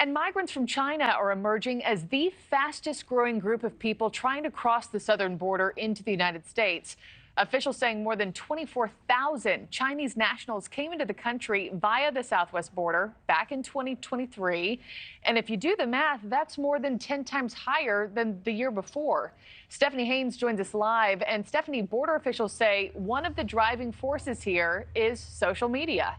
And migrants from China are emerging as the fastest growing group of people trying to cross the southern border into the United States. Officials saying more than 24,000 Chinese nationals came into the country via the southwest border back in 2023. And if you do the math, that's more than 10 times higher than the year before. Stephanie Haynes joins us live. And Stephanie, border officials say one of the driving forces here is social media.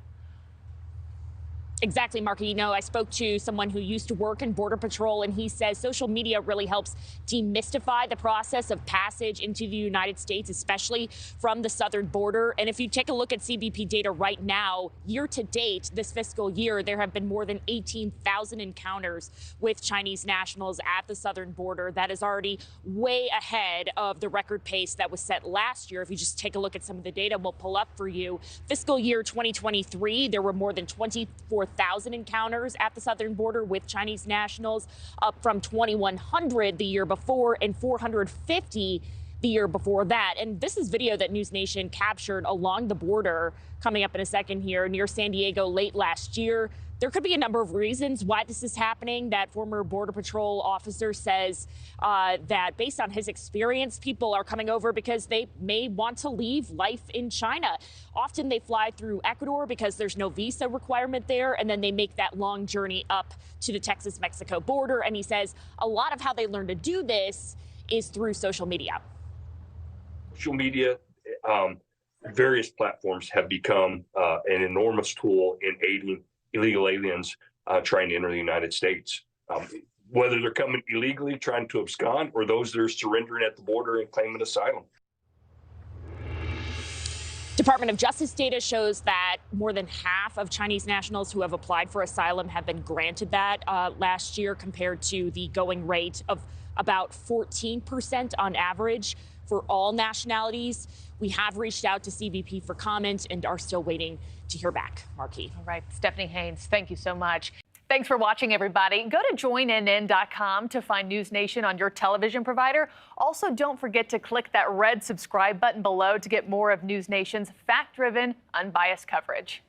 Exactly, Marky. You know, I spoke to someone who used to work in Border Patrol, and he says social media really helps demystify the process of passage into the United States, especially from the southern border. And if you take a look at CBP data right now, year to date, this fiscal year, there have been more than 18,000 encounters with Chinese nationals at the southern border. That is already way ahead of the record pace that was set last year. If you just take a look at some of the data we'll pull up for you, fiscal year 2023, there were more than 24,000 encounters at the southern border with Chinese nationals, up from 2,100 the year before and 450 the year before that. And this is video that News Nation captured along the border coming up in a second here near San Diego late last year. There could be a number of reasons why this is happening. That former Border Patrol officer says that based on his experience, people are coming over because they may want to leave life in China. Often they fly through Ecuador because there's no visa requirement there, and then they make that long journey up to the Texas-Mexico border. And he says a lot of how they learn to do this is through social media. Social media, various platforms have become an enormous tool in aiding illegal aliens trying to enter the United States, whether they're coming illegally trying to abscond or those that are surrendering at the border and claiming asylum. Department of Justice data shows that more than half of Chinese nationals who have applied for asylum have been granted that last year, compared to the going rate of about 14% on average for all nationalities. We have reached out to CBP for comment and are still waiting to hear back. Marquis. All right, Stephanie Haynes, thank you so much. Thanks for watching, everybody. Go to joinnn.com to find News Nation on your television provider. Also, don't forget to click that red subscribe button below to get more of News Nation's fact-driven, unbiased coverage.